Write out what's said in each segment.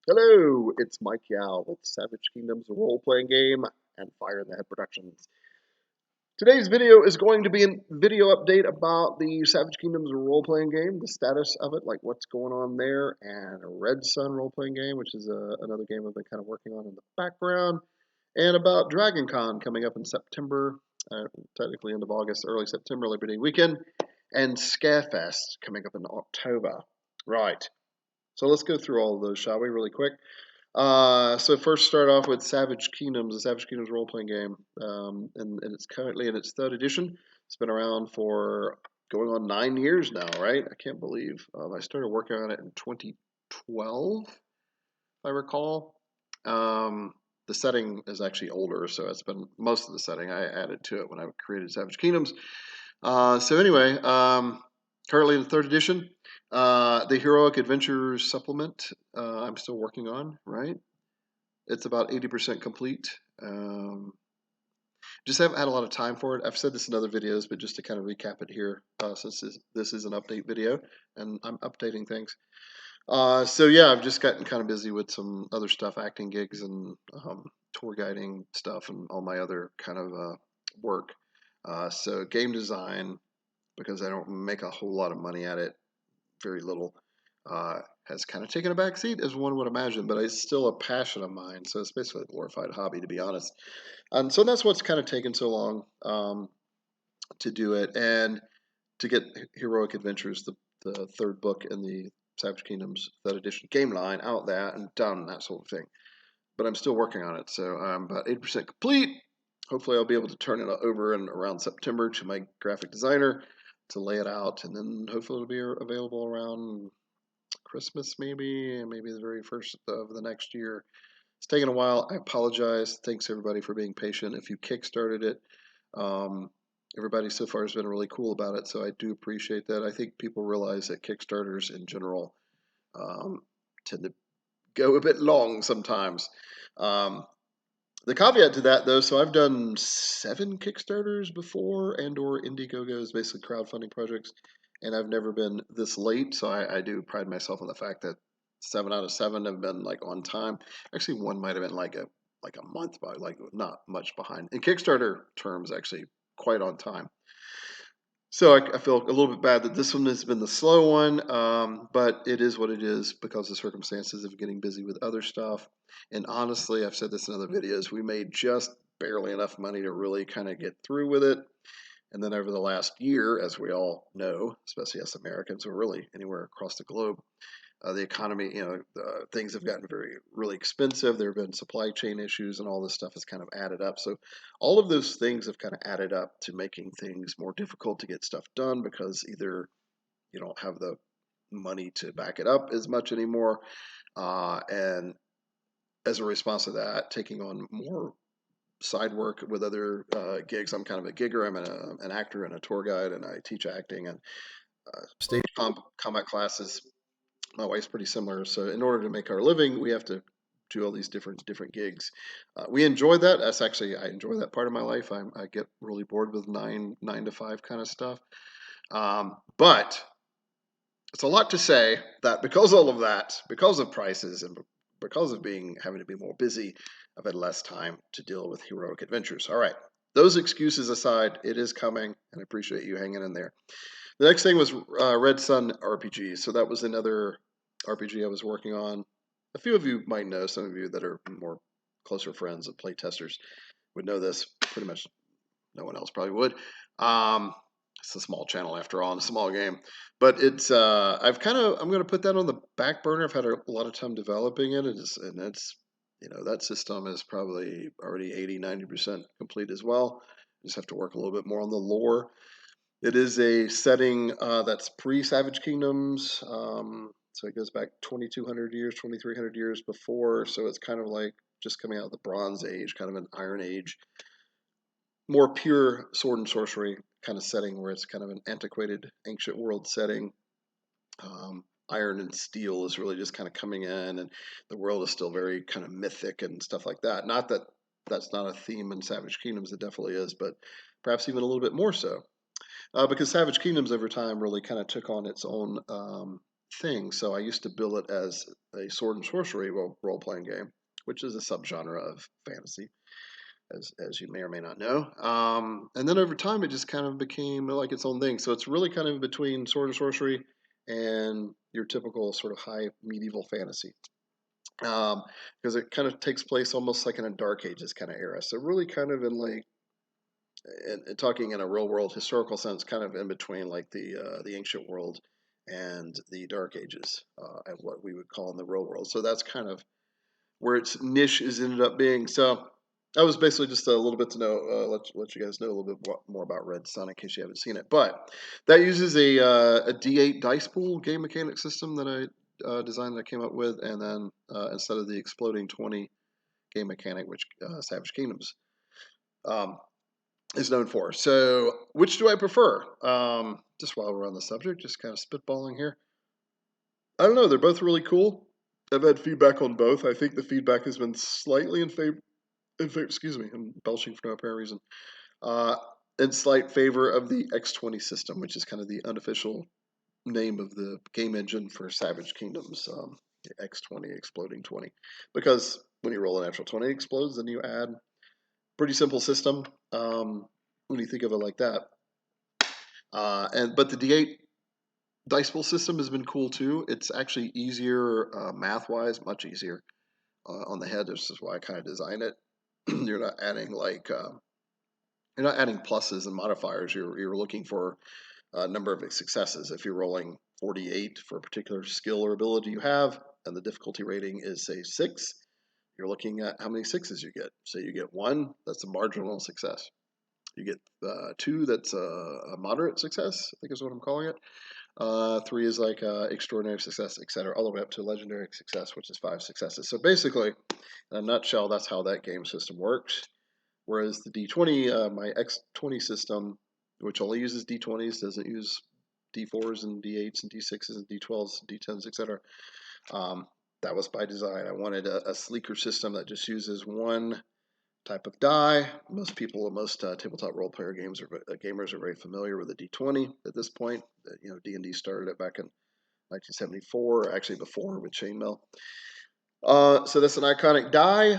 Hello, it's Mike Yao with Savage Kingdom's role-playing game and Fire in the Head Productions. Today's video is going to be a video update about the Savage Kingdom's role-playing game, the status of it, like what's going on there, and a Red Sun role-playing game, which is another game I've been kind of working on in the background, and about Dragon Con coming up in September, technically end of August, early September, Labor Day weekend, and Scarefest coming up in October. Right. So let's go through all of those, shall we, really quick? So first start off with Savage Kingdoms, the Savage Kingdoms role-playing game, and it's currently in its third edition. It's been around for going on 9 years now, right? I can't believe. I started working on it in 2012, if I recall. The setting is actually older, so it's been most of the setting I added to it when I created Savage Kingdoms. So anyway, currently in the third edition. The Heroic Adventures supplement I'm still working on, right? It's about 80% complete. Just haven't had a lot of time for it. I've said this in other videos, but just to kind of recap it here, since this is an update video, and I'm updating things. So yeah, I've just gotten kind of busy with some other stuff, acting gigs and tour guiding stuff and all my other kind of work. So game design, because I don't make a whole lot of money at it, very little, has kind of taken a back seat, as one would imagine, but it's still a passion of mine. So it's basically a glorified hobby, to be honest. And so that's what's kind of taken so long to do it, and to get Heroic Adventures, the third book in the Savage Kingdoms third edition game line, out there and done, that sort of thing. But I'm still working on it, so I'm about 80% complete. Hopefully I'll be able to turn it over in around September to my graphic designer to lay it out, and then hopefully it'll be available around Christmas, maybe the very first of the next year. It's taken a while. I apologize. Thanks everybody for being patient. If you kickstarted it, everybody so far has been really cool about it, so I do appreciate that. I think people realize that Kickstarters in general tend to go a bit long sometimes. The caveat to that, though, so I've done 7 Kickstarters before, and/or Indiegogo's, basically crowdfunding projects, and I've never been this late. So I do pride myself on the fact that 7 out of 7 have been like on time. Actually, one might have been like a month by, like not much behind. In Kickstarter terms, actually quite on time. So I feel a little bit bad that this one has been the slow one, but it is what it is because of circumstances of getting busy with other stuff. And honestly, I've said this in other videos, we made just barely enough money to really kind of get through with it. And then over the last year, as we all know, especially us Americans or really anywhere across the globe, the economy, things have gotten really expensive. There have been supply chain issues, and all this stuff has kind of added up. So all of those things have kind of added up to making things more difficult to get stuff done, because either you don't have the money to back it up as much anymore, and as a response to that, taking on more side work with other gigs. I'm kind of a gigger. I'm an actor and a tour guide, and I teach acting and stage combat classes. My wife's pretty similar. So in order to make our living, we have to do all these different gigs. We enjoy that. I enjoy that part of my life. I get really bored with nine to five kind of stuff. But it's a lot to say that because all of that, because of prices and because of having to be more busy, I've had less time to deal with Heroic Adventures. All right. Those excuses aside, it is coming, and I appreciate you hanging in there. The next thing was Red Sun RPG. So that was another RPG I was working on. A few of you might know, some of you that are more closer friends of playtesters would know this. Pretty much no one else probably would. It's a small channel after all, and a small game. But it's I'm going to put that on the back burner. I've had a lot of time developing it, and it's that system is probably already 80-90% complete as well. Just have to work a little bit more on the lore. It is a setting that's pre-Savage Kingdoms, so it goes back 2,200 years, 2,300 years before. So it's kind of like just coming out of the Bronze Age, kind of an Iron Age, more pure sword and sorcery kind of setting, where it's kind of an antiquated, ancient world setting. Iron and steel is really just kind of coming in, and the world is still very kind of mythic and stuff like that. Not that that's not a theme in Savage Kingdoms, it definitely is, but perhaps even a little bit more so. Because Savage Kingdoms over time really kind of took on its own thing. So I used to bill it as a sword and sorcery role playing game, which is a subgenre of fantasy, as you may or may not know. And then over time, it just kind of became like its own thing. So it's really kind of between sword and sorcery and your typical sort of high medieval fantasy. Because it kind of takes place almost like in a Dark Ages kind of era. So really kind of in like, and talking in a real world historical sense, kind of in between like the ancient world and the Dark Ages, and what we would call in the real world. So that's kind of where its niche is ended up being. So that was basically just a little bit to know, let you guys know a little bit more about Red Sun in case you haven't seen it. But that uses a D8 dice pool game mechanic system that I designed that I came up with, and then instead of the exploding 20 game mechanic, which Savage Kingdoms um, is known for. So which do I prefer? Just while we're on the subject, just kind of spitballing here. I don't know. They're both really cool. I've had feedback on both. I think the feedback has been slightly in favor. Excuse me, I'm belching for no apparent reason. Uh, in slight favor of the X20 system, which is kind of the unofficial name of the game engine for Savage Kingdoms, the X20 Exploding 20. Because when you roll a natural 20 explodes, then you add pretty simple system when you think of it like that. But the D8 dice pool system has been cool too. It's actually easier math wise, much easier on the head. This is why I kind of designed it. You're not adding like you're not adding pluses and modifiers. You're looking for a number of successes. If you're rolling 48 for a particular skill or ability you have, and the difficulty rating is say 6, you're looking at how many sixes you get. Say you get 1, that's a marginal success. You get 2, that's a moderate success, I think is what I'm calling it. 3 is like extraordinary success, etc., all the way up to legendary success, which is 5 successes. So basically, in a nutshell, that's how that game system works. Whereas the D20, my X20 system, which only uses D20s, doesn't use D4s and D8s and D6s and D12s, D10s, etc. That was by design. I wanted a sleeker system that just uses one type of die. Most people, most tabletop role player gamers are very familiar with the D20 at this point. You know, D&D started it back in 1974, actually before with chainmail. So that's an iconic die,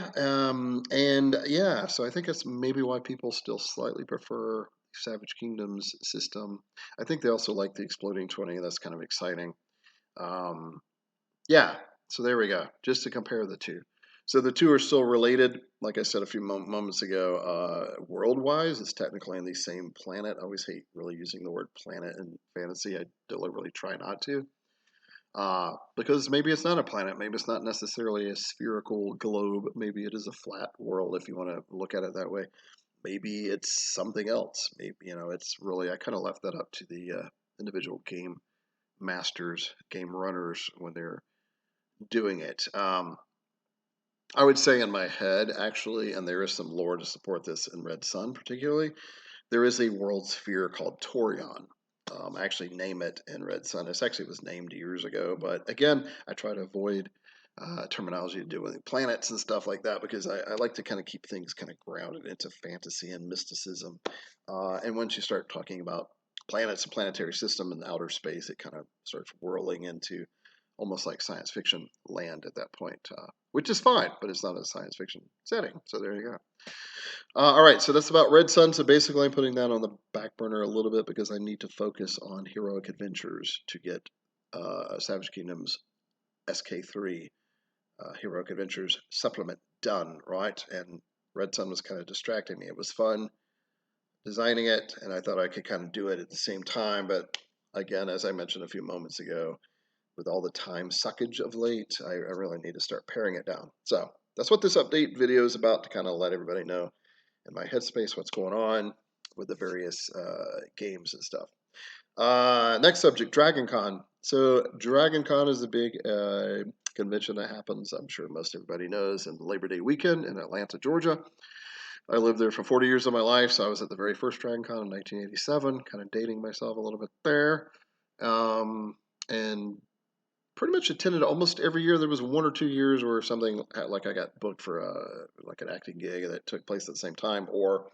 and yeah, so I think that's maybe why people still slightly prefer Savage Kingdom's system. I think they also like the Exploding 20. That's kind of exciting. Um, yeah, so there we go. Just to compare the two. So the two are still related. Like I said a few moments ago, world-wise, it's technically on the same planet. I always hate really using the word planet in fantasy. I deliberately try not to. Because maybe it's not a planet. Maybe it's not necessarily a spherical globe. Maybe it is a flat world if you want to look at it that way. Maybe it's something else. Maybe, it's really, I kind of left that up to the individual game masters, game runners when they're doing it. I would say in my head, actually, and there is some lore to support this in Red Sun particularly, there is a world sphere called Torion. I actually name it in Red Sun. It actually was named years ago, but again, I try to avoid terminology to do with planets and stuff like that because I like to kind of keep things kind of grounded into fantasy and mysticism. And once you start talking about planets and planetary system and outer space, it kind of starts whirling into almost like science fiction land at that point, which is fine, but it's not a science fiction setting. So there you go. All right, so that's about Red Sun. So basically, I'm putting that on the back burner a little bit because I need to focus on heroic adventures to get Savage Kingdom's SK3 Heroic Adventures supplement done, right? And Red Sun was kind of distracting me. It was fun designing it, and I thought I could kind of do it at the same time. But again, as I mentioned a few moments ago, with all the time suckage of late, I really need to start paring it down. So that's what this update video is about, to kind of let everybody know in my headspace what's going on with the various games and stuff. Next subject, Dragon Con. So Dragon Con is a big convention that happens, I'm sure most everybody knows, in Labor Day weekend in Atlanta, Georgia. I lived there for 40 years of my life, so I was at the very first Dragon Con in 1987, kind of dating myself a little bit there. And pretty much attended almost every year. There was 1 or 2 years where something like I got booked for like an acting gig that took place at the same time, or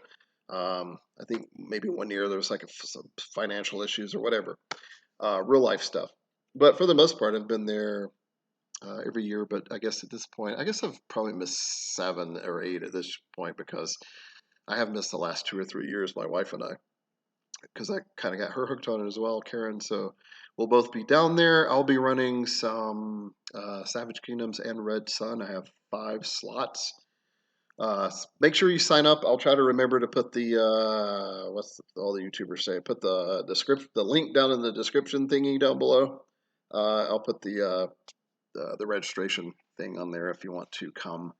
I think maybe one year there was like some financial issues or whatever, real life stuff. But for the most part, I've been there every year. But I guess at this point, I guess I've probably missed 7 or 8 at this point because I have missed the last 2 or 3 years. My wife and I, because I kind of got her hooked on it as well, Karen. So we'll both be down there. I'll be running some Savage Kingdoms and Red Sun. I have 5 slots. Make sure you sign up. I'll try to remember to put the all the YouTubers say. Put the link down in the description thingy down below. I'll put the registration thing on there if you want to come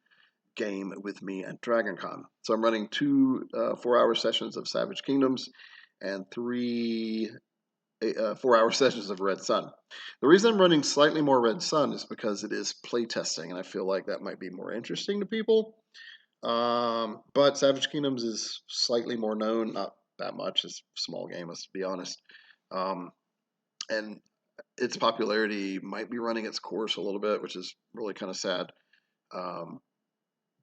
game with me at Dragon Con. So I'm running 2 4-hour sessions of Savage Kingdoms and 3 4-hour sessions of Red Sun. The reason I'm running slightly more Red Sun is because it is playtesting, and I feel like that might be more interesting to people. But Savage Kingdoms is slightly more known, not that much. It's a small game, let's be honest. And its popularity might be running its course a little bit, which is really kind of sad.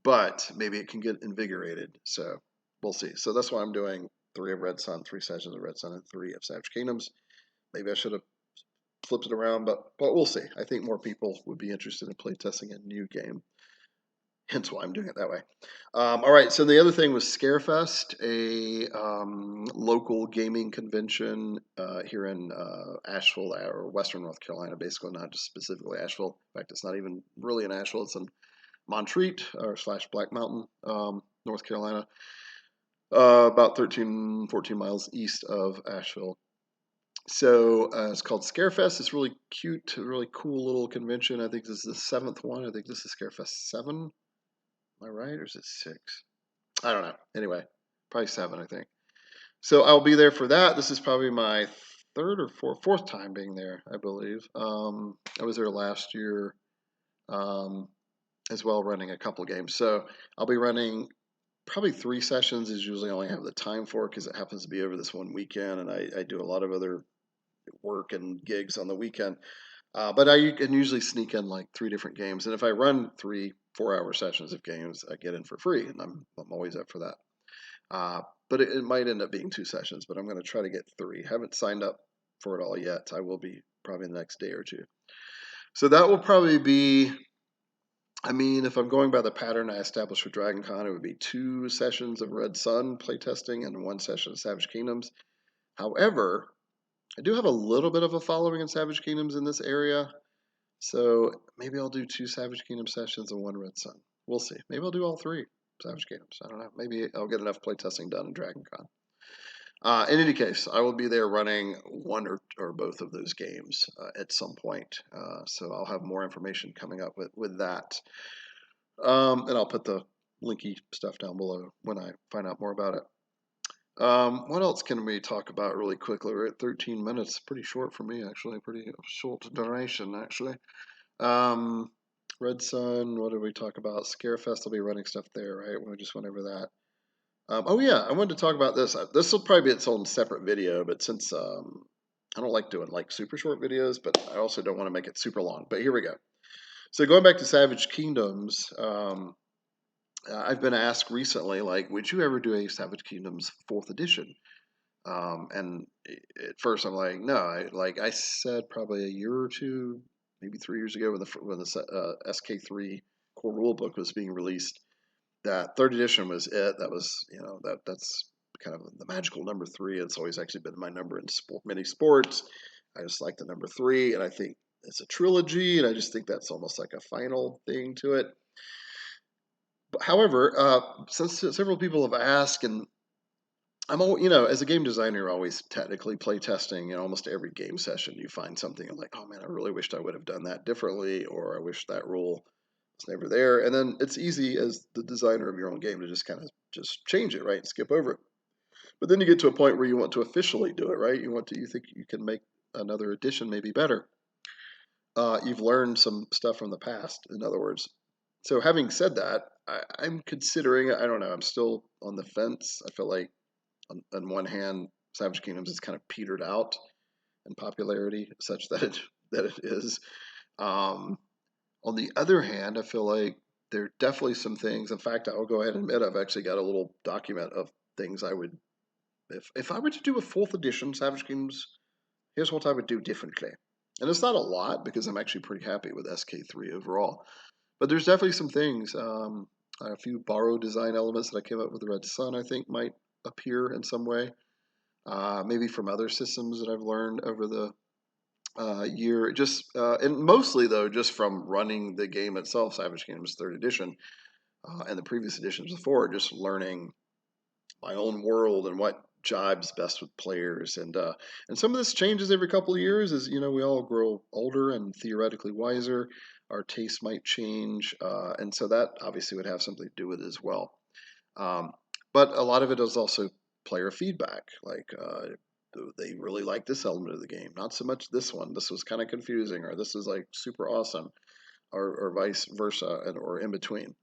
But maybe it can get invigorated. So we'll see. So that's why I'm doing 3 of Red Sun, 3 sessions of Red Sun, and 3 of Savage Kingdoms. Maybe I should have flipped it around, but we'll see. I think more people would be interested in playtesting a new game. Hence why I'm doing it that way. All right, so the other thing was Scarefest, a local gaming convention here in Asheville or Western North Carolina, basically, not just specifically Asheville. In fact, it's not even really in Asheville. It's in Montreat or / Black Mountain, North Carolina, about 13, 14 miles east of Asheville. So it's called Scarefest. It's really cute, really cool little convention. I think this is the 7th one. I think this is Scarefest 7. Am I right, or is it 6? I don't know. Anyway, probably 7, I think. So I'll be there for that. This is probably my third or fourth time being there, I believe. I was there last year as well, running a couple games. So I'll be running probably 3 sessions is usually all I have the time for because it happens to be over this one weekend, and I do a lot of other work and gigs on the weekend. But I can usually sneak in like 3 different games, and if I run 3 4-hour sessions of games, I get in for free, and I'm always up for that. But it might end up being 2 sessions, but I'm going to try to get 3. Haven't signed up for it all yet. I will be probably the next day or 2. So that will probably be. I mean, if I'm going by the pattern I established for Dragon Con, it would be 2 sessions of Red Sun playtesting and 1 session of Savage Kingdoms. However, I do have a little bit of a following in Savage Kingdoms in this area, so maybe I'll do 2 Savage Kingdom sessions and 1 Red Sun. We'll see. Maybe I'll do all 3 Savage Kingdoms. I don't know. Maybe I'll get enough playtesting done in Dragon Con. In any case, I will be there running one or both of those games at some point. So I'll have more information coming up with that. And I'll put the linky stuff down below when I find out more about it. What else can we talk about really quickly? We're at 13 minutes. Pretty short for me, actually. Pretty short duration, actually. Red Sun, what did we talk about? Scarefest will be running stuff there, right? We just went over that. Oh, yeah, I wanted to talk about this. This will probably be its own separate video, but since I don't like doing like super short videos, but I also don't want to make it super long. But here we go. So going back to Savage Kingdoms, I've been asked recently, like, would you ever do a Savage Kingdoms 4th edition? And at first I'm like, no. I said probably a year or 2, maybe 3 years ago when the SK3 core rulebook was being released, that 3rd edition was it. That was that's kind of the magical number 3. It's always actually been my number in many sports. I just like the number 3, and I think it's a trilogy, and I just think that's almost like a final thing to it. However, since several people have asked, and I'm all, as a game designer, you're always technically play testing. Almost every game session, you find something like, oh man, I really wished I would have done that differently, or I wish that rule was never there. And then it's easy as the designer of your own game to just kind of just change it, right, and skip over it. But then you get to a point where you want to officially do it, right? You think you can make another edition maybe better. You've learned some stuff from the past, in other words. So having said that, I'm considering. I don't know. I'm still on the fence. I feel like on one hand, Savage Kingdoms has kind of petered out in popularity, such that it is. On the other hand, I feel like there are definitely some things. In fact, I'll go ahead and admit I've actually got a little document of things I would, if I were to do a 4th edition Savage Kingdoms, here's what I would do differently. And it's not a lot because I'm actually pretty happy with SK3 overall. But there's definitely some things. A few borrowed design elements that I came up with Red Sun, I think, might appear in some way. Maybe from other systems that I've learned over the year. Just and mostly though, just from running the game itself, Savage Kingdoms Third Edition, and the previous editions before, just learning my own world and what jibes best with players. And some of this changes every couple of years as we all grow older and theoretically wiser. Our tastes might change, and so that obviously would have something to do with it as well. Um, but a lot of it is also player feedback. Like, they really like this element of the game, not so much this one. This was kind of confusing, or this is like super awesome, or vice versa, or in between.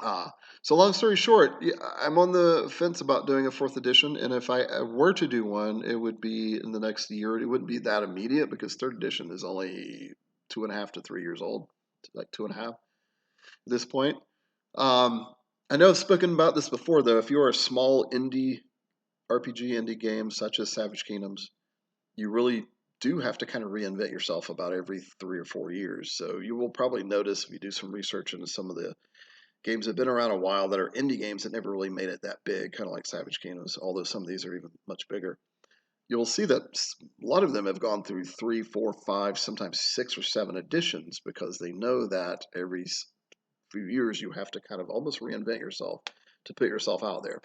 Uh, so long story short, I'm on the fence about doing a fourth edition, and if I were to do one, it would be in the next year. It wouldn't be that immediate because third edition is only 2.5 to 3 years old, like 2.5 at this point. Um, I know I've spoken about this before, though. If you're a small indie RPG indie game such as Savage Kingdoms, you really do have to kind of reinvent yourself about every 3 or 4 years. So you will probably notice if you do some research into some of the games that have been around a while that are indie games that never really made it that big, kind of like Savage Kingdoms, although some of these are even much bigger. You'll see that a lot of them have gone through 3, 4, 5, sometimes 6 or 7 editions because they know that every few years you have to kind of almost reinvent yourself to put yourself out there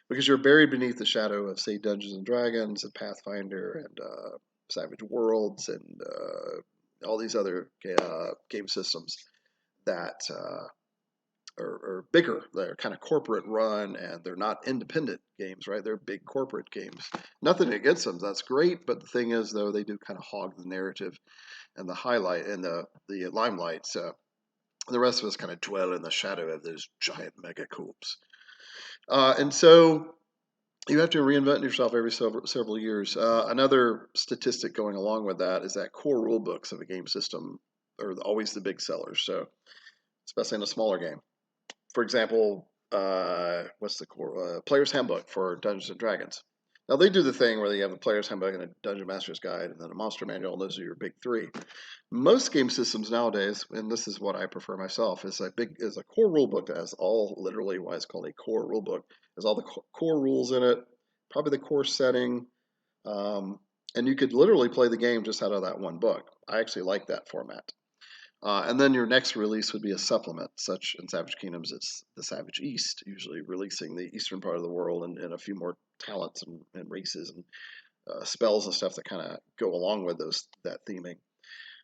because you're buried beneath the shadow of, say, Dungeons and Dragons and Pathfinder and Savage Worlds and all these other game systems that are bigger. They're kind of corporate run and they're not independent games, right? They're big corporate games. Nothing against them. That's great. But the thing is, though, they do kind of hog the narrative and the highlight and the limelight. So the rest of us kind of dwell in the shadow of those giant mega coups. And so you have to reinvent yourself every several years. Another statistic going along with that is that core rule books of a game system are always the big sellers. So especially in a smaller game. For example, what's the core player's handbook for Dungeons and Dragons? Now they do the thing where you have a player's handbook and a dungeon master's guide and then a monster manual. And those are your big three. Most game systems nowadays, and this is what I prefer myself, is a core rule book that has all literally why it's called a core rule book. Has all the core rules in it, probably the core setting, um, and you could literally play the game just out of that one book. I actually like that format. And then your next release would be a supplement, such in Savage Kingdoms, it's the Savage East, usually releasing the eastern part of the world and a few more talents and races and spells and stuff that kind of go along with that theming.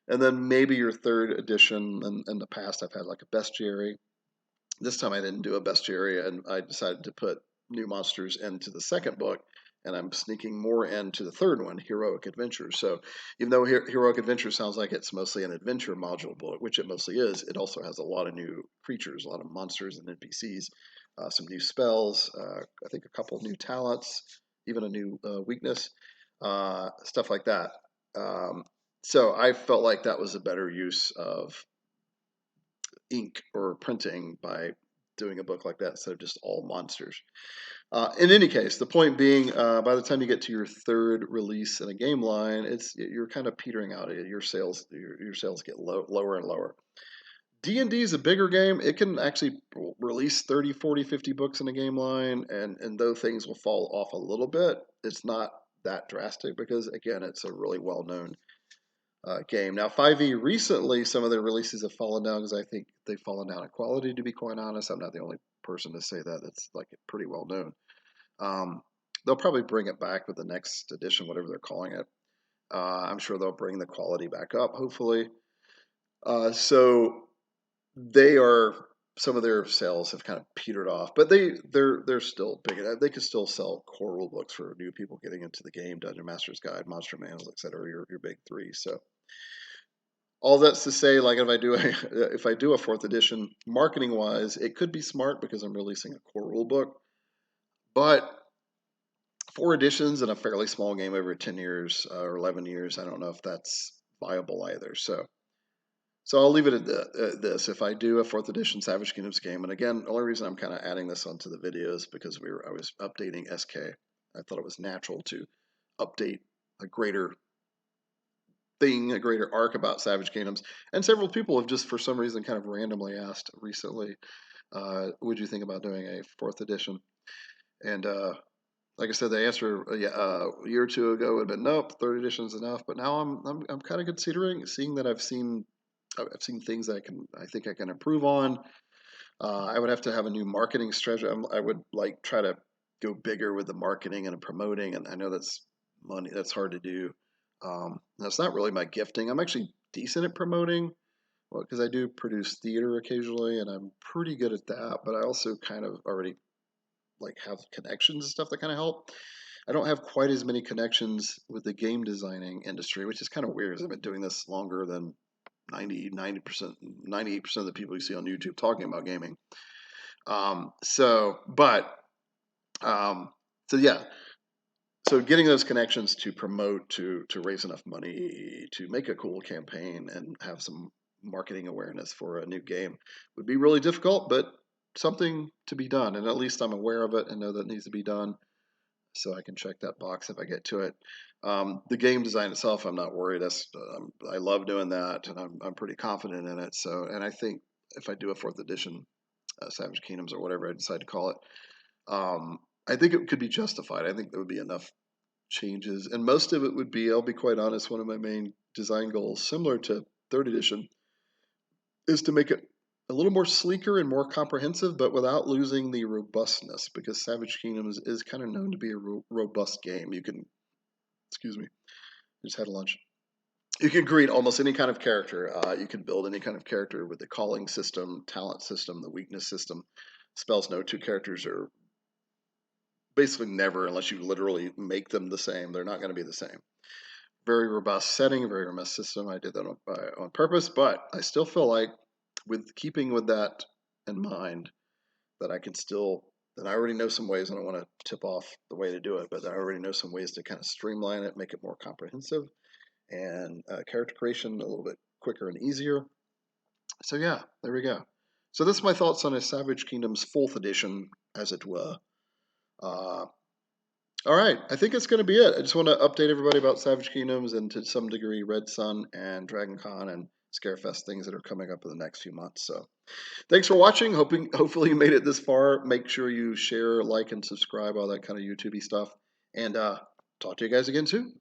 And then maybe your third edition. In the past, I've had like a bestiary. This time I didn't do a bestiary, and I decided to put new monsters into the second book, and I'm sneaking more into the third one, Heroic Adventures. So even though Heroic Adventures sounds like it's mostly an adventure module book, which it mostly is, it also has a lot of new creatures, a lot of monsters and NPCs, some new spells, I think a couple new talents, even a new weakness, stuff like that. Um, so I felt like that was a better use of ink or printing by doing a book like that instead of just all monsters. In any case, the point being, by the time you get to your third release in a game line, you're kind of petering out. Your sales get lower and lower. D&D is a bigger game. It can actually release 30, 40, 50 books in a game line, and though things will fall off a little bit, it's not that drastic because, again, it's a really well-known game. Now, 5e recently, some of their releases have fallen down because I think they've fallen down in quality, to be quite honest. I'm not the only person to say that. It's like pretty well known. They'll probably bring it back with the next edition, whatever they're calling it. I'm sure they'll bring the quality back up, hopefully. So they are some of their sales have kind of petered off, but they're still big enough. They can still sell core rule books for new people getting into the game, Dungeon Master's Guide, Monster Manuals, etc. Your big three. So all that's to say, like if I do a fourth edition, marketing wise, it could be smart because I'm releasing a core rule book, but 4 editions in a fairly small game over 10 years or 11 years, I don't know if that's viable either. So I'll leave it at this. If I do a fourth edition Savage Kingdoms game, and again, the only reason I'm kind of adding this onto the video is because I was updating SK. I thought it was natural to update a greater thing, a greater arc about Savage Kingdoms. And several people have just, for some reason, kind of randomly asked recently, would you think about doing a fourth edition? And like I said, the answer a year or two ago would have been nope, third edition is enough. But now I'm kind of considering, seeing that I've seen things that I think I can improve on. I would have to have a new marketing strategy. I would like try to go bigger with the marketing and promoting, and I know that's money. That's hard to do. That's not really my gifting. I'm actually decent at promoting, well, because I do produce theater occasionally, and I'm pretty good at that. But I also kind of already like have connections and stuff that kind of help. I don't have quite as many connections with the game designing industry, which is kind of weird. I've been doing this longer than 90%, 98% of the people you see on YouTube talking about gaming. Um, so, but, um, so yeah, so getting those connections to promote, to raise enough money to make a cool campaign and have some marketing awareness for a new game would be really difficult, but something to be done. And at least I'm aware of it and know that it needs to be done. So I can check that box if I get to it. The game design itself, I'm not worried. I love doing that, and I'm pretty confident in it. So, and I think if I do a fourth edition, Savage Kingdoms or whatever I decide to call it, I think it could be justified. I think there would be enough changes, and most of it would be, I'll be quite honest, one of my main design goals, similar to third edition, is to make it a little more sleeker and more comprehensive, but without losing the robustness, because Savage Kingdoms is kind of known to be a robust game. You can, excuse me, I just had lunch. You can create almost any kind of character. You can build any kind of character with the calling system, talent system, the weakness system. Spells no two characters are basically never, unless you literally make them the same, they're not going to be the same. Very robust setting, very robust system. I did that on purpose, but I still feel like, with keeping with that in mind, that I can still, that I already know some ways. I don't want to tip off the way to do it, but I already know some ways to kind of streamline it, make it more comprehensive, and character creation a little bit quicker and easier. So yeah, there we go. So that's my thoughts on a Savage Kingdoms fourth edition, as it were. Uh, all right, I think it's going to be it. I just want to update everybody about Savage Kingdoms and, to some degree, Red Sun and Dragon Con and Scarefest, things that are coming up in the next few months. So thanks for watching. Hopefully you made it this far. Make sure you share, like, and subscribe, all that kind of YouTubey stuff. And talk to you guys again soon.